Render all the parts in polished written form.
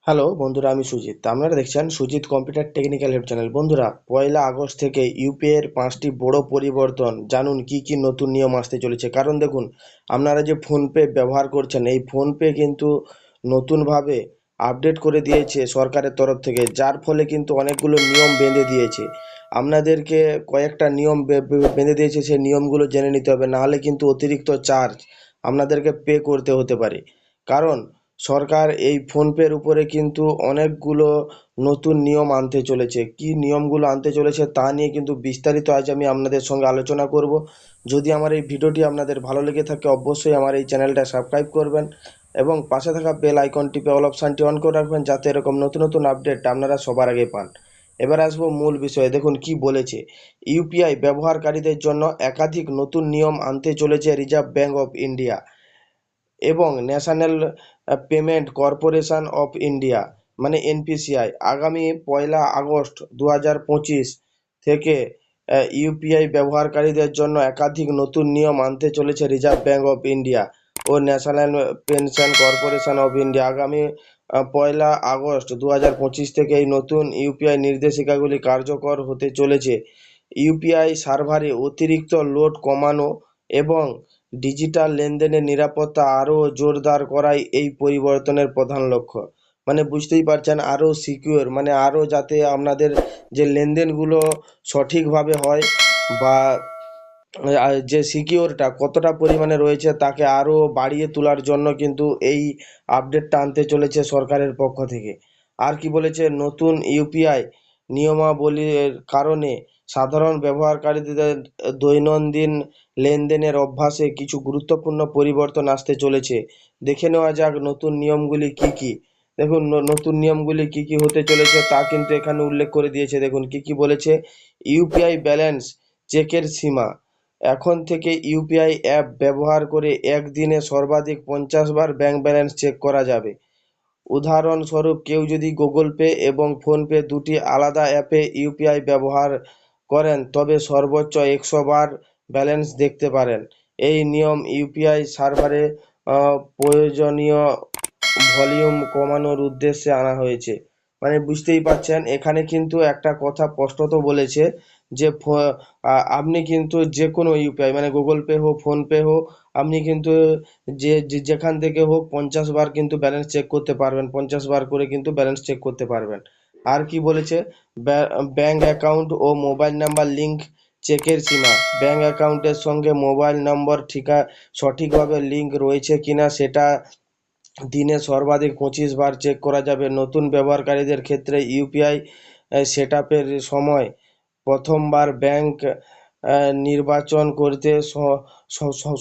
Hello বন্ধুরা, আমি সুজিত। আপনারা দেখছেন Sujit computer technical help channel. বন্ধুরা, 1 আগস্ট থেকে ইউপিআই এর 5টি বড় পরিবর্তন। জানুন কি কি নতুন নিয়ম আসতে চলেছে। কারণ দেখুন, আপনারা যে ফোনপে ব্যবহার করছেন, এই ফোনপে কিন্তু নতুনভাবে আপডেট করে দিয়েছে সরকারের তরফ থেকে, যার ফলে কিন্তু অনেকগুলো নিয়ম বেঁধে দিয়েছে। আপনাদেরকে কয়েকটা নিয়ম বেঁধে দিয়েছে, সেই নিয়মগুলো জেনে নিতে হবে, নাহলে কিন্তু অতিরিক্ত চার্জ আপনাদেরকে পে করতে হতে পারে। কারণ সরকার এই ফোনপের উপরে কিন্তু অনেকগুলো নতুন নিয়ম আনতে চলেছে। কি নিয়মগুলো আনতে চলেছে তা নিয়ে কিন্তু বিস্তারিত আজ আমি আপনাদের সঙ্গে আলোচনা করব। যদি আমার এই ভিডিওটি আপনাদের ভালো লেগে থাকে, অবশ্যই আমার এই চ্যানেলটা সাবস্ক্রাইব করবেন এবং পাশে থাকা বেল আইকন টিপে অল অপশানটি অন করে রাখবেন, যাতে এরকম নতুন নতুন আপডেট আপনারা সবার আগে পান। এবার আসবো মূল বিষয়ে। দেখুন কি বলেছে। ইউপিআই ব্যবহারকারীদের জন্য একাধিক নতুন নিয়ম আনতে চলেছে রিজার্ভ ব্যাঙ্ক অফ ইন্ডিয়া এবং national payment corporation of India, মানে এনপিসিআই। আগামী 1 আগস্ট 2025 থেকে ইউপিআই ব্যবহারকারীদের জন্য একাধিক নতুন নিয়ম আনতে চলেছে রিজার্ভ ব্যাঙ্ক অফ ইন্ডিয়া ও national pension corporation of India. আগামী 1 আগস্ট 2025 থেকে এই নতুন ইউপিআই নির্দেশিকাগুলি কার্যকর হতে চলেছে। ইউপিআই সার্ভারে অতিরিক্ত লোড কমানো এবং ডিজিটাল লেনদেনের নিরাপত্তা আরও জোরদার করাই এই পরিবর্তনের প্রধান লক্ষ্য। মানে বুঝতেই পারছেন, আরও সিকিউর, মানে আরও যাতে আপনাদের যে লেনদেনগুলো সঠিকভাবে হয়, বা যে সিকিউরটা কতটা পরিমাণে রয়েছে তাকে আরও বাড়িয়ে তোলার জন্য কিন্তু এই আপডেটটা আনতে চলেছে সরকারের পক্ষ থেকে। আর কি বলেছে, নতুন ইউপিআই নিয়মাবলীর কারণে সাধারণ ব্যবহারকারীদের দৈনন্দিন লেনদেনের অভ্যাসে কিছু গুরুত্বপূর্ণ পরিবর্তন আসতে চলেছে। দেখে নেওয়া যাক নতুন নিয়মগুলি কি কি। দেখুন, নতুন নিয়মগুলি কি কি হতে চলেছে তা কিন্তু এখানে উল্লেখ করে দিয়েছে। দেখুন কি কি বলেছে। ইউপিআই ব্যালেন্স চেকের সীমা। এখন থেকে ইউপিআই অ্যাপ ব্যবহার করে একদিনে সর্বাধিক 50 বার ব্যাংক ব্যালেন্স চেক করা যাবে। উদাহরণস্বরূপ, কেউ যদি গুগল পে এবং ফোনপে দুটি আলাদা অ্যাপে ইউপিআই ব্যবহার করেন, তবে সর্বোচ্চ 100 বার ব্যালেন্স দেখতে পারেন। এই নিয়ম ইউপিআই সার্ভারে প্রয়োজনীয় ভলিউম কমানোর উদ্দেশ্যে আনা হয়েছে। মানে বুঝতেই পারছেন, এখানে কিন্তু একটা কথা স্পষ্টত বলেছে যে আপনি কিন্তু যে কোনো ইউপিআই, মানে গুগল পে হোক, ফোন পে হোক, আপনি কিন্তু যেখান থেকে হোক 50 বার কিন্তু ব্যালেন্স চেক করতে পারবেন। 50 বার করে কিন্তু ব্যালেন্স চেক করতে পারবেন। আর কি বলেছে, ব্যাংক অ্যাকাউন্ট ও মোবাইল নাম্বার লিংক চেকের সীমা। ব্যাংক অ্যাকাউন্টের সঙ্গে মোবাইল নম্বর সঠিকভাবে লিংক রয়েছে কিনা সেটা দিনে সর্বাধিক 25 বার চেক করা যাবে। নতুন ব্যবহারকারীদের ক্ষেত্রে ইউপিআই সেটআপের সময় প্রথমবার ব্যাংক নির্বাচন করতে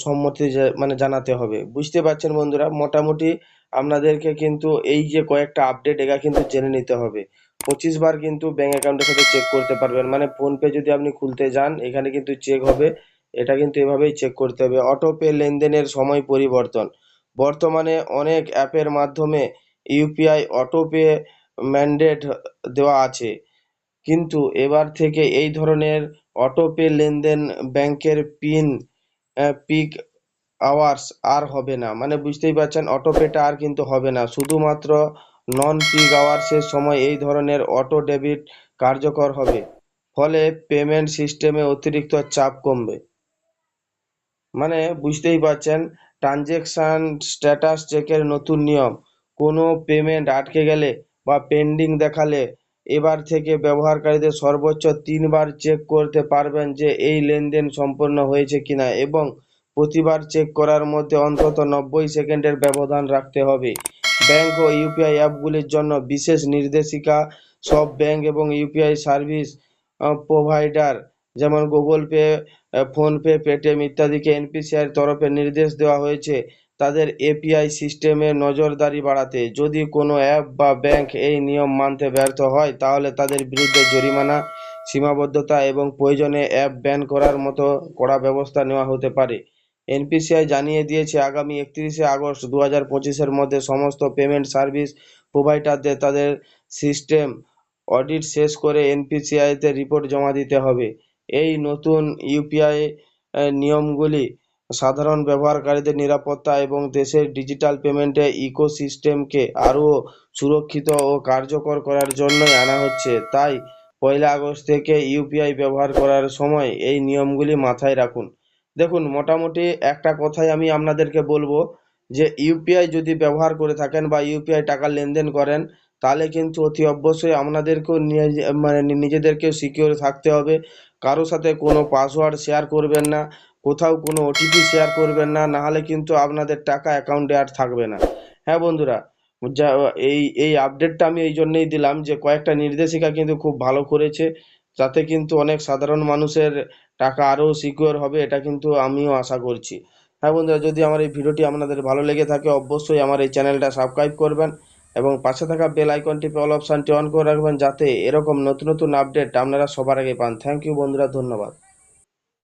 সম্মতি মানে জানাতে হবে। বুঝতে পারছেন বন্ধুরা, মোটামুটি আপনাদেরকে কিন্তু এই যে কয়েকটা আপডেট, এটা কিন্তু জেনে নিতে হবে। 25 বার কিন্তু ব্যাংক অ্যাকাউন্টের সাথে চেক করতে পারবেন। মানে ফোন পে যদি আপনি খুলতে যান, এখানে কিন্তু চেক হবে। এটা কিন্তু এভাবেই চেক করতে হবে। অটো পে লেনদেনের সময় পরিবর্তন। বর্তমানে অনেক অ্যাপের মাধ্যমে ইউপিআই অটো পে ম্যান্ডেট দেওয়া আছে, কিন্তু এবার থেকে এই ধরনের অটো পে লেনদেন ব্যাংকের পিক আওয়ার্স আর হবে না। মানে বুঝতেই পারছেন, অটো পেটা আর কিন্তু হবে না। শুধুমাত্র নন পিক আওয়ার্সের সময় এই ধরনের অটো ডেবিট কার্যকর হবে। ফলে পেমেন্ট সিস্টেমে অতিরিক্ত চাপ কমবে। মানে বুঝতেই পারছেন, ট্রানজেকশন স্ট্যাটাস চেকের নতুন নিয়ম। কোনো পেমেন্ট আটকে গেলে বা পেন্ডিং দেখালে এবার থেকে ব্যবহারকারীদের সর্বোচ্চ 3 বার চেক করতে পারবেন যে এই লেনদেন সম্পন্ন হয়েছে কিনা, এবং প্রতিবার চেক করার মধ্যে অন্তত 90 সেকেন্ডের ব্যবধান রাখতে হবে। ব্যাংক ও ইউপিআই অ্যাপগুলির জন্য বিশেষ নির্দেশিকা। সব ব্যাংক এবং ইউপিআই সার্ভিস প্রোভাইডার, যেমন গুগল পে, ফোনপে, পেটিএম ইত্যাদিকে এনপিসিআই এর তরফে নির্দেশ দেওয়া হয়েছে তাদের এপিআই সিস্টেমে নজরদারি বাড়াতে। যদি কোনো অ্যাপ বা ব্যাংক এই নিয়ম মানতে ব্যর্থ হয়, তাহলে তাদের বিরুদ্ধে জরিমানা, সীমাবদ্ধতা এবং প্রয়োজনে অ্যাপ ব্যান করার মতো কড়া ব্যবস্থা নেওয়া হতে পারে। এনপিসিআই জানিয়ে দিয়েছে, আগামী 31 আগস্ট 2025-এর মধ্যে সমস্ত পেমেন্ট সার্ভিস প্রোভাইডারদের তাদের সিস্টেম অডিট শেষ করে এনপিসিআই তে রিপোর্ট জমা দিতে হবে। এই নতুন ইউপিআই নিয়মগুলি সাধারণ ব্যবহারকারীদের নিরাপত্তা এবং দেশের ডিজিটাল পেমেন্টের ইকোসিস্টেমকে আরও সুরক্ষিত ও কার্যকর করার জন্যই আনা হচ্ছে। তাই 1 আগস্ট থেকে ইউপিআই ব্যবহার করার সময় এই নিয়মগুলি মাথায় রাখুন। দেখুন, মোটামুটি একটা কথাই আমি আপনাদেরকে বলবো, যে ইউপিআই যদি ব্যবহার করে থাকেন বা ইউপিআই টাকা লেনদেন করেন, তাহলে কিন্তু অতি অবশ্যই আপনাদেরকেও মানে নিজেদেরকেও সিকিউর থাকতে হবে। কারোর সাথে কোনো পাসওয়ার্ড শেয়ার করবেন না, কোথাও কোনো ওটিপি শেয়ার করবেন না, নাহলে কিন্তু আপনাদের টাকা অ্যাকাউন্টে আর থাকবে না। হ্যাঁ বন্ধুরা, যা এই আপডেটটা আমি এই জন্যই দিলাম যে কয়েকটা নির্দেশিকা কিন্তু খুব ভালো করেছে, তাতে কিন্তু অনেক সাধারণ মানুষের টাকা আরও সিকিউর হবে, এটা কিন্তু আমিও আশা করছি। হ্যাঁ বন্ধুরা, যদি আমার এই ভিডিওটি আপনাদের ভালো লেগে থাকে অবশ্যই আমার এই চ্যানেলটা সাবস্ক্রাইব করবেন এবং পাশে থাকা বেল আইকন টিপে অল অপশানটি অন করে রাখবেন, যাতে এরকম নতুন নতুন আপডেট আপনারা সবার আগে পান। থ্যাংক ইউ বন্ধুরা, ধন্যবাদ।